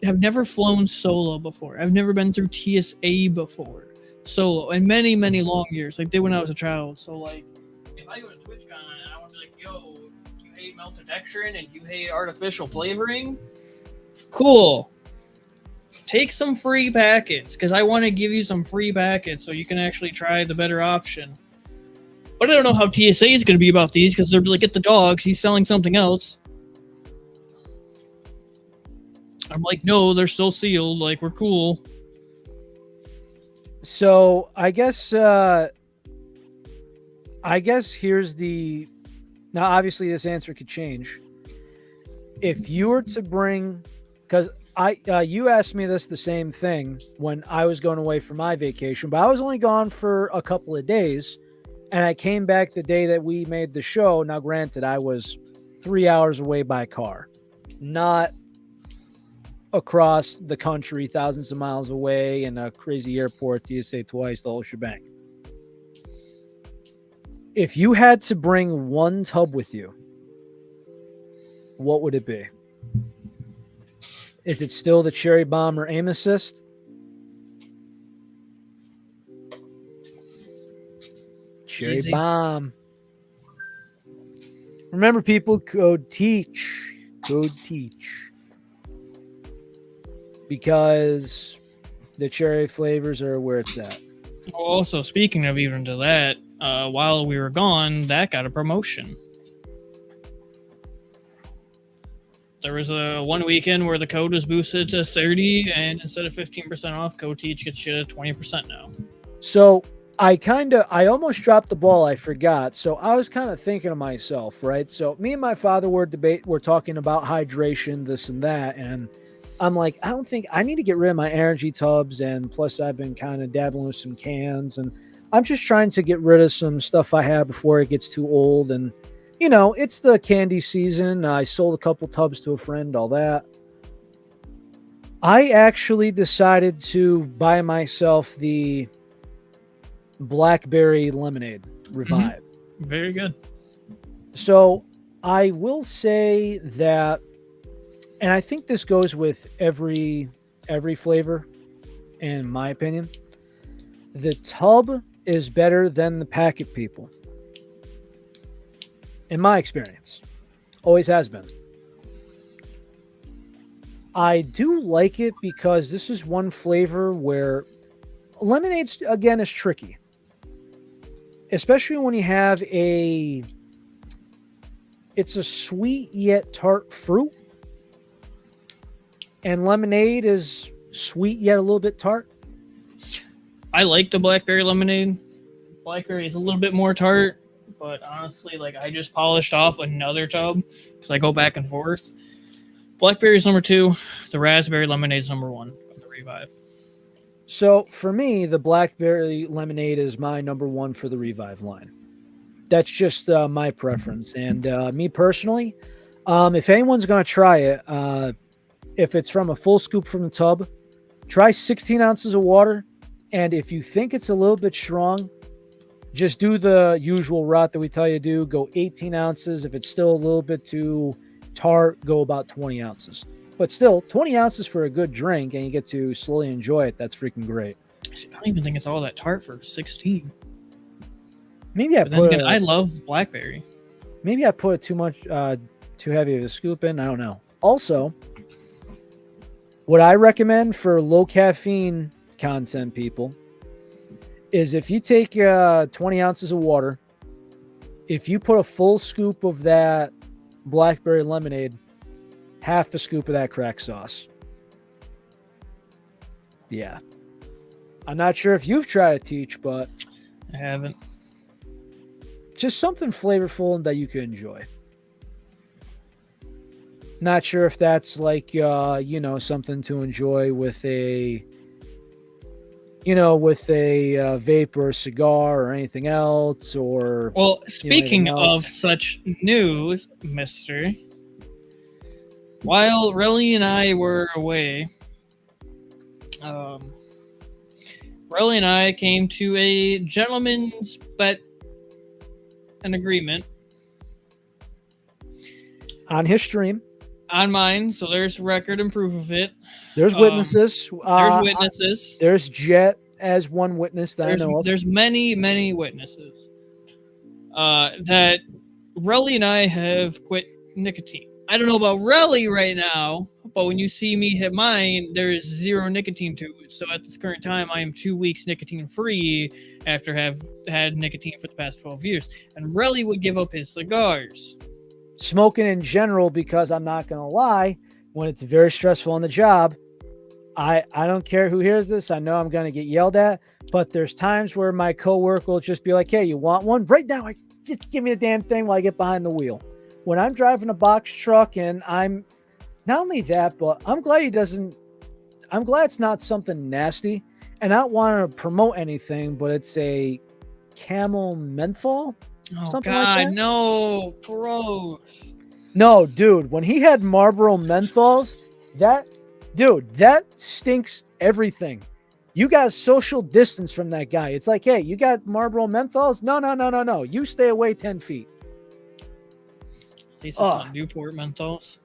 have never flown solo before. I've never been through TSA before solo in many, many long years. Like, did when I was a child. So, like, if I go to TwitchCon and I want to be like, yo, you hate maltodextrin and you hate artificial flavoring? Cool. Take some free packets because I want to give you some free packets so you can actually try the better option. But I don't know how TSA is going to be about these because they're like, get the dogs. He's selling something else. I'm like, no, they're still sealed. Like, we're cool. So I guess here's the now. Obviously, this answer could change. If you were to bring, because you asked me this the same thing when I was going away for my vacation, but I was only gone for a couple of days, and I came back the day that we made the show. Now, granted, I was 3 hours away by car, not across the country, thousands of miles away in a crazy airport, TSA twice, the whole shebang. If you had to bring one tub with you, what would it be? Is it still the Cherry Bomb or Aim Assist? Cherry Easy. Bomb. Remember, people, code TEACH. Code TEACH. Because the cherry flavors are where it's at. Also, speaking of even to that, while we were gone, that got a promotion. There was a one weekend where the code was boosted to 30, and instead of 15% off, Code Teach gets you 20% now. So I almost dropped the ball. I forgot. So I was kind of thinking to myself, right? So me and my father were talking about hydration, this and that. And I'm like, I don't think I need to get rid of my energy tubs. And plus I've been kind of dabbling with some cans, and I'm just trying to get rid of some stuff I have before it gets too old. And you know, it's the candy season. I sold a couple tubs to a friend, all that. I actually decided to buy myself the blackberry lemonade revive. Mm-hmm. Very good. So I will say that, and I think this goes with every flavor, in my opinion. The tub is better than the packet, people. In my experience, always has been. I do like it because this is one flavor where lemonade, again, is tricky. Especially when you have it's a sweet yet tart fruit. And lemonade is sweet yet a little bit tart. I like the blackberry lemonade. Blackberry is a little bit more tart. But honestly, like, I just polished off another tub because I go back and forth. Blackberry's number 2. The raspberry lemonade's number 1 from the Revive. So for me, the blackberry lemonade is my number 1 for the Revive line. That's just my preference. And me personally, if anyone's going to try it, if it's from a full scoop from the tub, try 16 ounces of water. And if you think it's a little bit strong, just do the usual route that we tell you to do. Go 18 ounces. If it's still a little bit too tart, go about 20 ounces. But still, 20 ounces for a good drink, and you get to slowly enjoy it. That's freaking great. See, I don't even think it's all that tart for 16. Maybe I I love blackberry. Maybe I put too heavy of a scoop in. I don't know. Also, what I recommend for low caffeine content, people, is if you take 20 ounces of water, if you put a full scoop of that blackberry lemonade, half a scoop of that crack sauce. Yeah. I'm not sure if you've tried to teach, but I haven't. Just something flavorful that you can enjoy. Not sure if that's like, something to enjoy with a with a vape or a cigar or anything else, or Well, anything speaking of else. such news, Mister, while Relly and I were away, um, Relly and I came to a gentleman's bet, an agreement On his stream. on mine, so there's record and proof of it. There's Um, witnesses. there's witnesses. There's Jet as one witness that I know of. There's many witnesses that Relly and I have quit nicotine. I don't know about Relly right now, but when you see me hit mine, there is zero nicotine to it. So at this current time, I am 2 weeks nicotine free after have had nicotine for the past 12 years. And Relly would give up his cigars. Smoking in general, because I'm not going to lie, when it's very stressful on the job, I don't care who hears this. I know I'm going to get yelled at, but there's times where my coworker will just be like, "Hey, you want one right now? Just give me the damn thing while I get behind the wheel." When I'm driving a box truck, and I'm not only that, but I'm glad it's not something nasty. And I don't want to promote anything, but it's a Camel menthol. Oh Something God, like that. no, gross. No, dude, when he had Marlboro menthols, that stinks everything. You got social distance from that guy. It's like, hey, you got Marlboro menthols? No. You stay away 10 feet. At least it's not Newport menthols.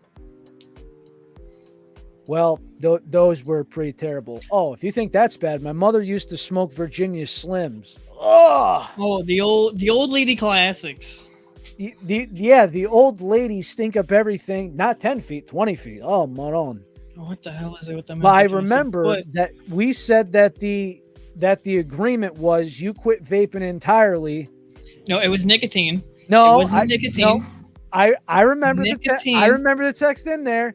Well, those were pretty terrible. Oh, if you think that's bad, my mother used to smoke Virginia Slims. Oh, the old lady classics. The old ladies stink up everything. Not 10 feet, 20 feet. Oh, Maron. What the hell is it with them? But I remember that we said that the agreement was you quit vaping entirely. No, it was nicotine. No, it wasn't nicotine. No, I remember nicotine. I remember the text in there.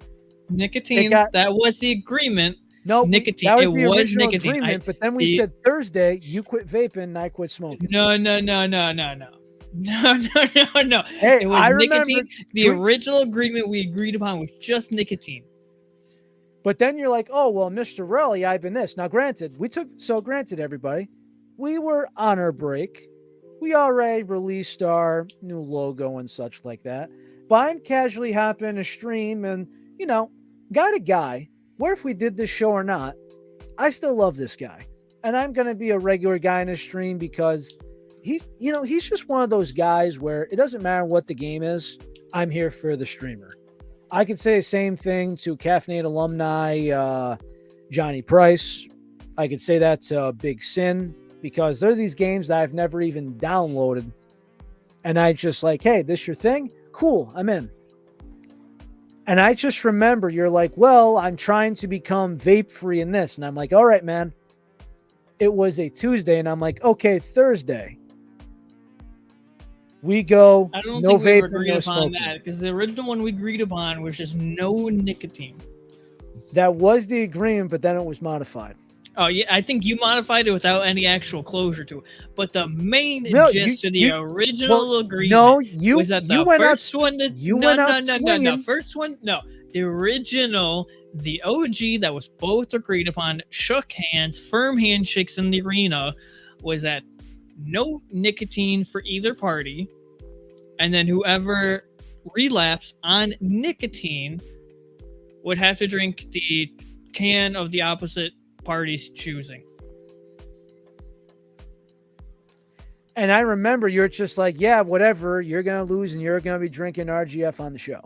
Nicotine. That was the agreement. No, nicotine. That was it the was original nicotine. agreement. But then we said Thursday you quit vaping and I quit smoking. No. No. Hey, it was nicotine. The original agreement we agreed upon was just nicotine. But then you're like, oh, well, Mr. Relly, I've been this. Now, granted, everybody, we were on our break. We already released our new logo and such like that. But I'm casually hopping a stream and, guy to guy, where if we did this show or not, I still love this guy. And I'm going to be a regular guy in his stream because he's just one of those guys where it doesn't matter what the game is. I'm here for the streamer. I could say the same thing to Caffeinated alumni, Johnny Price. I could say that's a Big Sin because they're these games that I've never even downloaded. And I just like, hey, this your thing? Cool, I'm in. And I just remember you're like, well, I'm trying to become vape free in this. And I'm like, all right, man. It was a Tuesday. And I'm like, okay, Thursday. We go. I don't no think we vape, agreed no upon smoking. that because the original one we agreed upon was just no nicotine. That was the agreement, but then it was modified. Oh yeah, I think you modified it without any actual closure to it. But the main gist of the original agreement was that the first one. The original, the OG that was both agreed upon, shook hands, firm handshakes in the arena, was that no nicotine for either party, and then whoever relapsed on nicotine would have to drink the can of the opposite party's choosing. And I remember you're just like, yeah, whatever, you're gonna lose and you're gonna be drinking RGF on the show.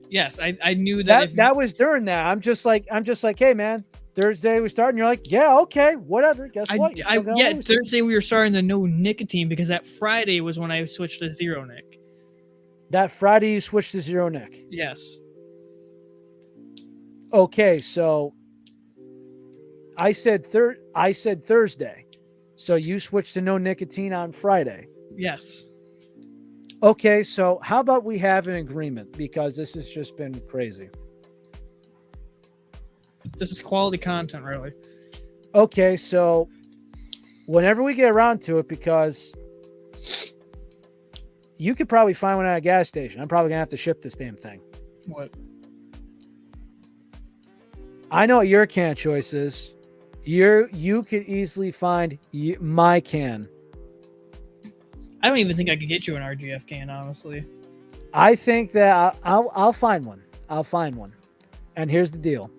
Yes, I knew that. That was during that. I'm just like, hey man, Thursday we starting. You're like, yeah, okay, whatever. Guess what? Thursday we were starting the no nicotine because that Friday was when I switched to zero nic. That Friday you switched to zero nic. Yes. Okay, so I said Thursday. So you switched to no nicotine on Friday. Yes. Okay, so how about we have an agreement because this has just been crazy. This is quality content, really. Okay, so whenever we get around to it, because you could probably find one at a gas station. I'm probably going to have to ship this damn thing. What? I know what your can choice is. You could easily find my can. I don't even think I could get you an RGF can, honestly. I think that I'll find one. I'll find one. And here's the deal.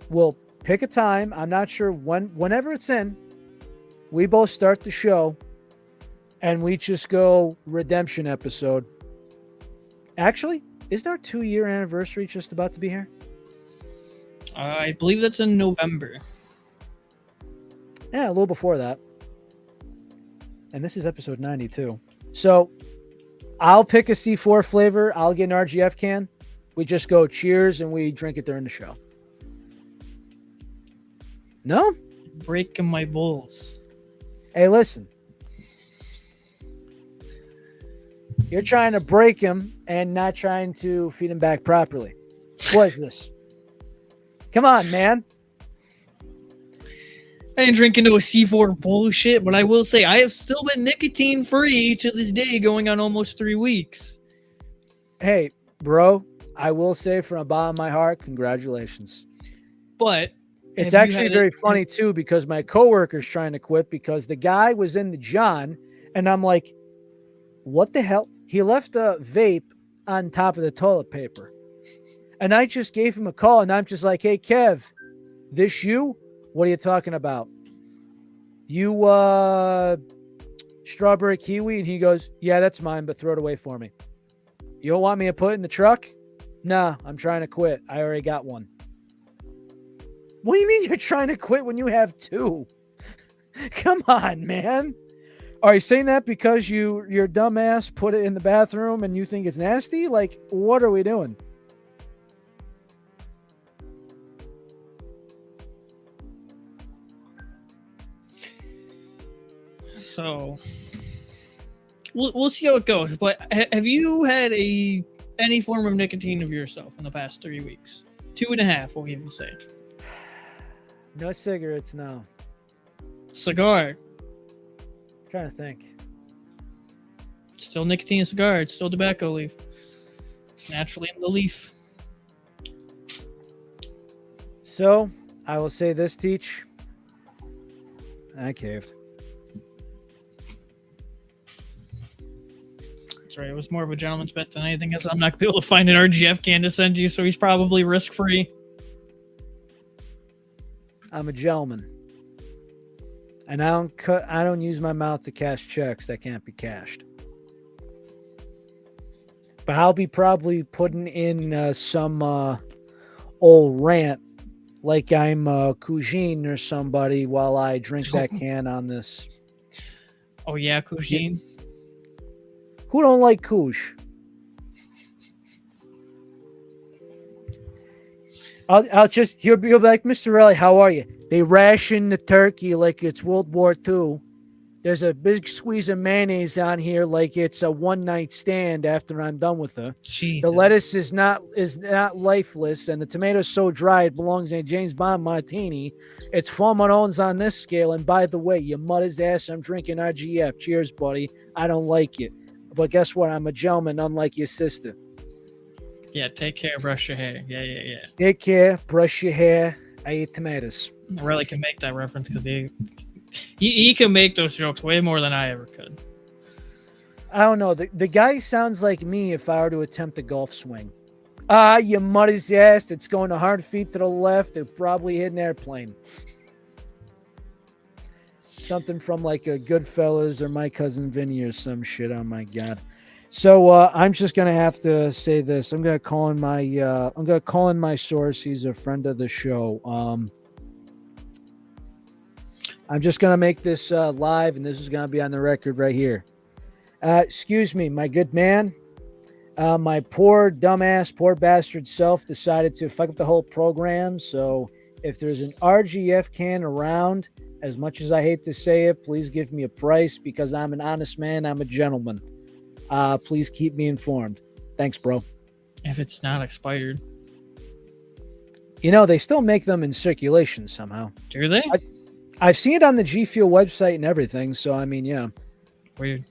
We'll pick a time. I'm not sure whenever it's in. We both start the show and we just go redemption episode. Actually, isn't our 2-year anniversary just about to be here? I believe that's in November. Yeah, a little before that. And this is episode 92. So I'll pick a C4 flavor. I'll get an RGF can. We just go cheers and we drink it during the show. No? Breaking my balls. Hey, listen. You're trying to break him and not trying to feed him back properly. What is this? Come on, man. I ain't drinking no C4 bullshit, but I will say I have still been nicotine free to this day, going on almost 3 weeks. Hey, bro, I will say from the bottom of my heart, congratulations. But it's actually very funny too, because my coworker's trying to quit because the guy was in the John, and I'm like, what the hell? He left a vape on top of the toilet paper. And I just gave him a call, and I'm just like, hey, Kev, this you? What are you talking about? You, strawberry kiwi? And he goes, yeah, that's mine, but throw it away for me. You don't want me to put it in the truck? Nah, I'm trying to quit. I already got one. What do you mean you're trying to quit when you have 2? Come on, man. Are you saying that because your dumbass put it in the bathroom and you think it's nasty? Like, what are we doing? So we'll see how it goes. But have you had any form of nicotine of yourself in the past 3 weeks? 2.5, we'll even say. No cigarettes, no. Cigar. I'm trying to think. Still nicotine in cigar. It's still tobacco leaf. It's naturally in the leaf. So, I will say this, Teach. I caved. That's right. It was more of a gentleman's bet than anything else. I'm not going to be able to find an RGF can to send you, so he's probably risk-free. I'm a gentleman. And I don't use my mouth to cash checks that can't be cashed. But I'll be probably putting in some old rant like I'm Cougine or somebody while I drink that can on this. Oh, yeah, Cougine. Who don't like Couge? I'll just, you'll be like, Mr. Relly, how are you? They ration the turkey like it's World War II. There's a big squeeze of mayonnaise on here like it's a one-night stand after I'm done with her. Jesus. The lettuce is not lifeless, and the tomato's so dry it belongs in a James Bond martini. It's Formarones on this scale, and by the way, you mother's ass, I'm drinking RGF. Cheers, buddy. I don't like it. But guess what? I'm a gentleman, unlike your sister. Yeah, take care, brush your hair. Yeah. Take care, brush your hair. I eat tomatoes. Really can make that reference because he can make those jokes way more than I ever could. I don't know. The guy sounds like me if I were to attempt a golf swing. You muddy's ass. It's going 100 feet to the left. It probably hit an airplane. Something from like a Goodfellas or My Cousin Vinny or some shit. Oh my God. So I'm just gonna have to say this. I'm gonna call in my source. He's a friend of the show. I'm just gonna make this live, and this is gonna be on the record right here. Excuse me, my good man. My poor dumbass, poor bastard self decided to fuck up the whole program. So if there's an RGF can around, as much as I hate to say it, please give me a price because I'm an honest man. I'm a gentleman. Please keep me informed. Thanks, bro. If it's not expired. You know, they still make them in circulation somehow. Do they? I've seen it on the G Fuel website and everything. So, I mean, yeah. Weird.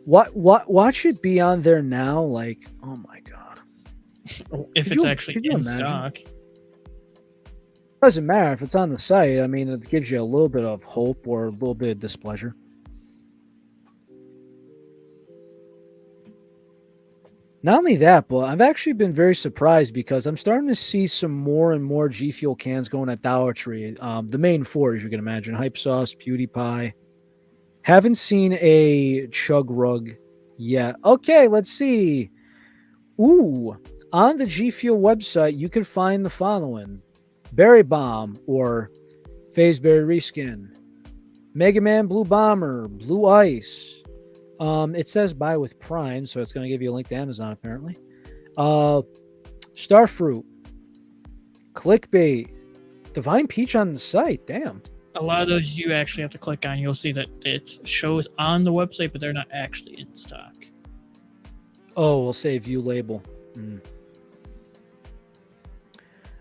What should be on there now? Like, oh my God. If it's actually in stock. Doesn't matter if it's on the site. I mean, it gives you a little bit of hope or a little bit of displeasure. Not only that, but I've actually been very surprised because I'm starting to see some more and more G Fuel cans going at Dollar Tree. The main four, as you can imagine, Hype Sauce, PewDiePie. Haven't seen a Chug Rug yet. Okay, let's see. Ooh, on the G Fuel website, you can find the following: Berry Bomb or Phase Berry Reskin, Mega Man Blue Bomber, Blue Ice. It says buy with Prime, so it's going to give you a link to Amazon apparently. Starfruit, Clickbait, Divine Peach on the site. Damn. A lot of those you actually have to click on. You'll see that it shows on the website, but they're not actually in stock. Oh, we'll say view label.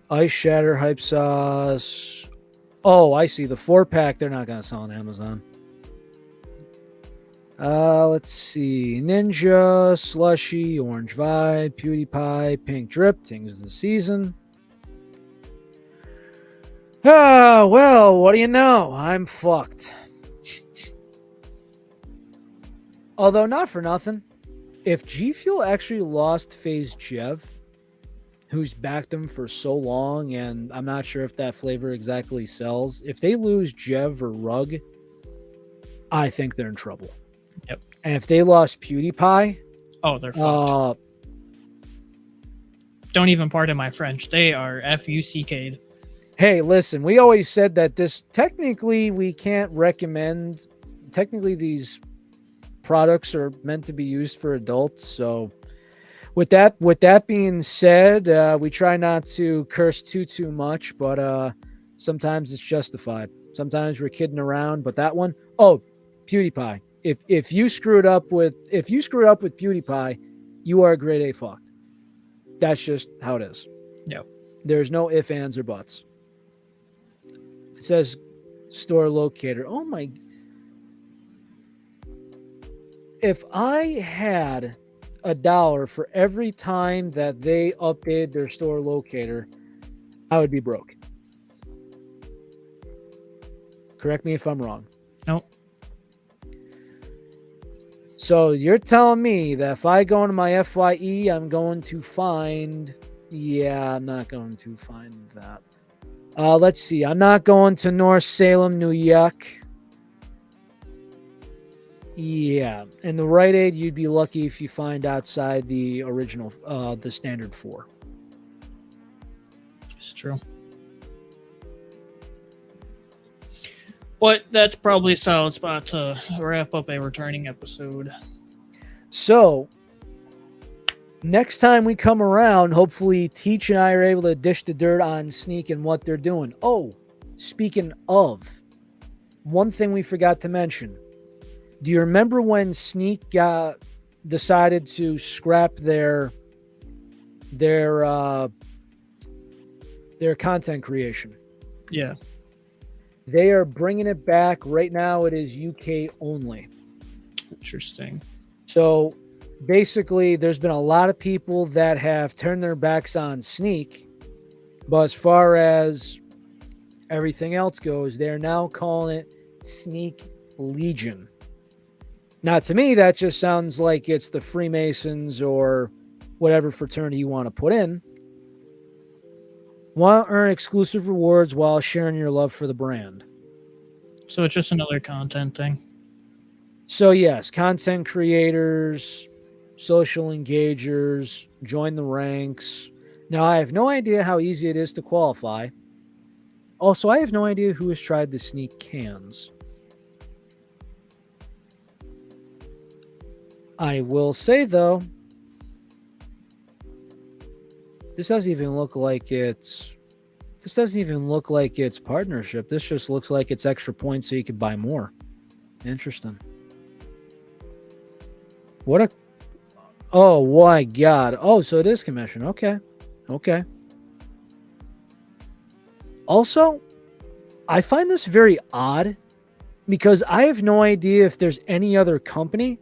Ice Shatter, Hype Sauce. Oh, I see. The 4-pack, they're not going to sell on Amazon. Let's see. Ninja, Slushy, Orange Vibe, PewDiePie, Pink Drip, Things of the Season. Ah, well, what do you know? I'm fucked. Although, not for nothing. If G Fuel actually lost FaZe Jev, who's backed him for so long, and I'm not sure if that flavor exactly sells, if they lose Jev or Rug, I think they're in trouble. Yep. And if they lost PewDiePie, oh, they're fucked. Don't even pardon my French. They are FUCK'd. Hey, listen, we always said that this, technically, we can't recommend, technically these products are meant to be used for adults. So with that being said, we try not to curse too much, but sometimes it's justified. Sometimes we're kidding around, but that one, oh, PewDiePie. If you screwed up with PewDiePie, you are grade A fucked. That's just how it is. Yep. There's no ifs, ands, or buts. It says store locator. Oh my. If I had $1 for every time that they updated their store locator, I would be broke. Correct me if I'm wrong. Nope. So you're telling me that if I go into my FYE, I'm going to find... Yeah, I'm not going to find that. Let's see. I'm not going to North Salem, New York. Yeah. And the Rite Aid, you'd be lucky if you find outside the original, the standard 4. It's true. But that's probably a solid spot to wrap up a returning episode. So, next time we come around, hopefully Teach and I are able to dish the dirt on Sneak and what they're doing. Oh, speaking of, one thing we forgot to mention. Do you remember when Sneak decided to scrap their content creation? Yeah. They are bringing it back. Right now, it is UK only. Interesting. So, basically, there's been a lot of people that have turned their backs on Sneak. But as far as everything else goes, they're now calling it Sneak Legion. Now, to me, that just sounds like it's the Freemasons or whatever fraternity you want to put in. Want to earn exclusive rewards while sharing your love for the brand. So it's just another content thing. So, yes, content creators, social engagers, join the ranks. Now, I have no idea how easy it is to qualify. Also, I have no idea who has tried the Sneak cans. I will say, though, this doesn't even look like it's partnership. This just looks like it's extra points so you could buy more. Interesting. Oh my God. Oh, so it is commission. Okay. Also, I find this very odd because I have no idea if there's any other company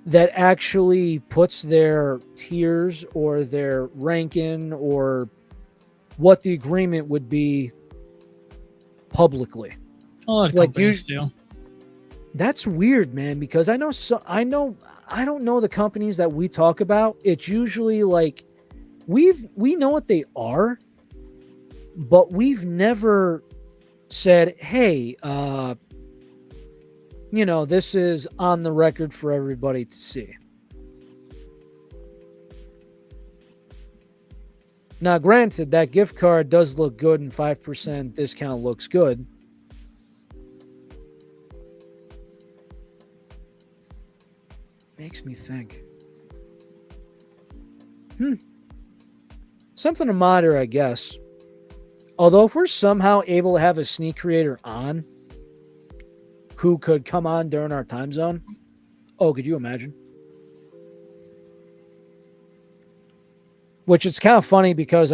that actually puts their tiers or their ranking or what the agreement would be publicly. A lot of Like companies do. that's weird, man, because I don't know the companies that we talk about. It's usually like we know what they are, but we've never said, "Hey, this is on the record for everybody to see." Now, granted, that gift card does look good and 5% discount looks good. Makes me think. Something to monitor, I guess. Although, if we're somehow able to have a sneak creator on who could come on during our time zone, oh, could you imagine? Which is kind of funny because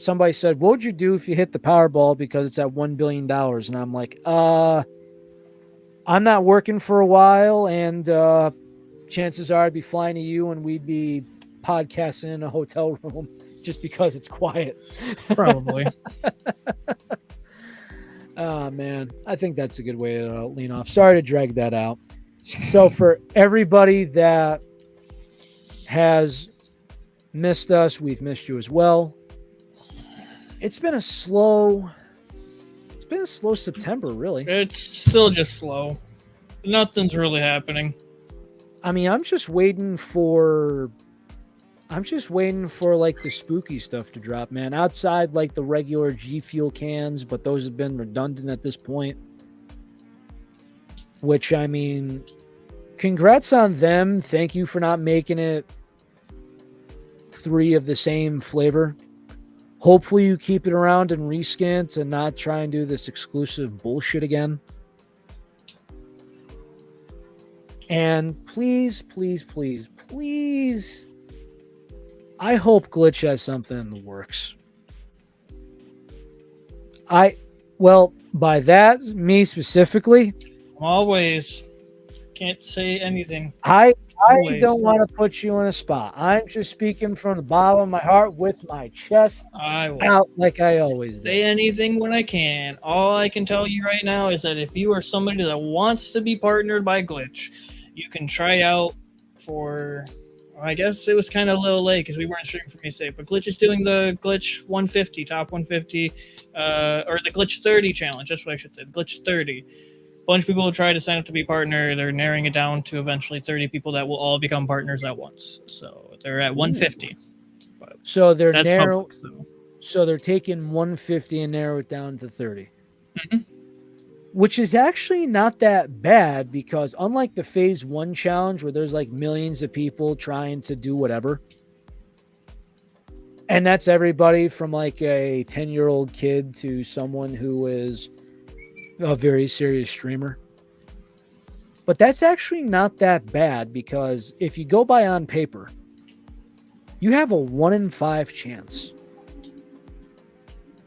somebody said, what would you do if you hit the Powerball because it's at $1 billion? And I'm like, I'm not working for a while, and chances are I'd be flying to you and we'd be podcasting in a hotel room just because it's quiet. Probably. Oh, man. I think that's a good way to lean off. Sorry to drag that out. So for everybody that has missed us, we've missed you as well. It's been a slow September, really. It's still just slow. Nothing's really happening. I mean, I'm just waiting for like the spooky stuff to drop, man. Outside like the regular G Fuel cans, but those have been redundant at this point. Which, I mean, congrats on them. Thank you for not making it 3 of the same flavor. Hopefully you keep it around and reskint and not try and do this exclusive bullshit again. And please, please, please, please, I hope Glitch has something in the works. By that, me specifically, Always. Can't say anything. I Always. don't want to put you in a spot. I'm just speaking from the bottom of my heart with my chest out like I always say do. anything when I can. All I can tell you right now is that if you are somebody that wants to be partnered by Glitch, you can try out for, I guess it was kind of a little late because we weren't sure for me to say, but Glitch is doing the Glitch 150, top 150, or the Glitch 30 challenge. That's what I should say, Glitch 30. Bunch of people will try to sign up to be partner. They're narrowing it down to eventually 30 people that will all become partners at once. So they're at 150. But so they're that's narrow. Public, so they're taking 150 and narrow it down to 30. Mm-hmm. Which is actually not that bad because unlike the phase 1 challenge where there's like millions of people trying to do whatever, and that's everybody from like a 10-year-old kid to someone who is a very serious streamer. But that's actually not that bad because if you go by on paper, you have a 1 in 5 chance.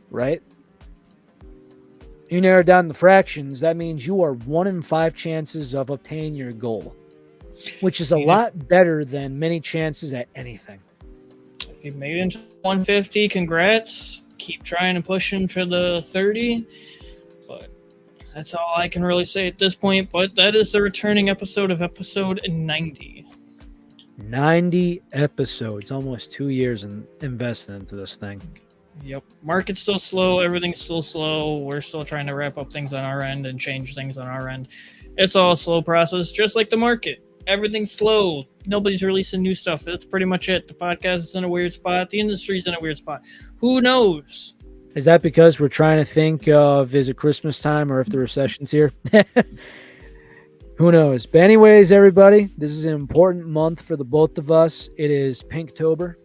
Right? You narrow down the fractions, that means you are 1 in 5 chances of obtaining your goal, which is a lot better than many chances at anything. If you made it into 150, congrats. Keep trying to push him to the 30. But that's all I can really say at this point. But that is the returning episode of episode 90. 90 episodes, almost 2 years invested into this thing. Yep. Market's still slow. Everything's still slow. We're still trying to wrap up things on our end and change things on our end. It's all a slow process, just like the market. Everything's slow. Nobody's releasing new stuff. That's pretty much it. The podcast is in a weird spot. The industry's in a weird spot. Who knows? Is that because we're trying to think of is it Christmas time or if the recession's here? Who knows? But anyways, everybody, this is an important month for the both of us. It is Pinktober.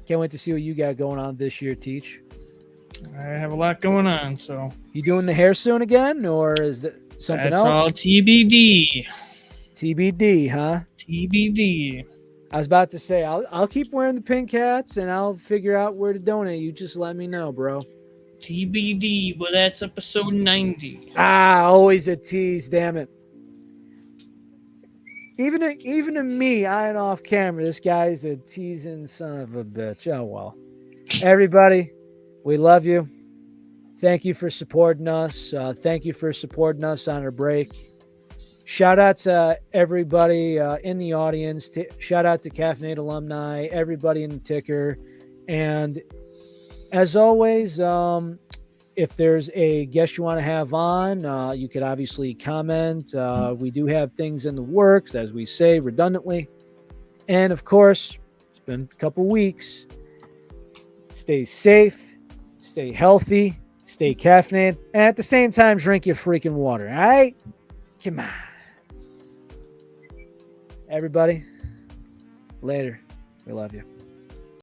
Can't wait to see what you got going on this year, Teach. I have a lot going on, so. You doing the hair soon again, or is that something else? That's all TBD. TBD, huh? TBD. I was about to say, I'll keep wearing the pink hats, and I'll figure out where to donate. You just let me know, bro. TBD, well, that's episode 90. Always a tease, damn it. Even to me, I ain't off camera. This guy's a teasing son of a bitch. Oh, well. Everybody, we love you. Thank you for supporting us. Thank you for supporting us on our break. Shout out to everybody in the audience. Shout out to Caffeinate alumni, everybody in the ticker. And as always, if there's a guest you want to have on, you could obviously comment. We do have things in the works, as we say redundantly. And of course, it's been a couple weeks. Stay safe, stay healthy, stay caffeinated, and at the same time, drink your freaking water. All right? Come on. Everybody, later. We love you.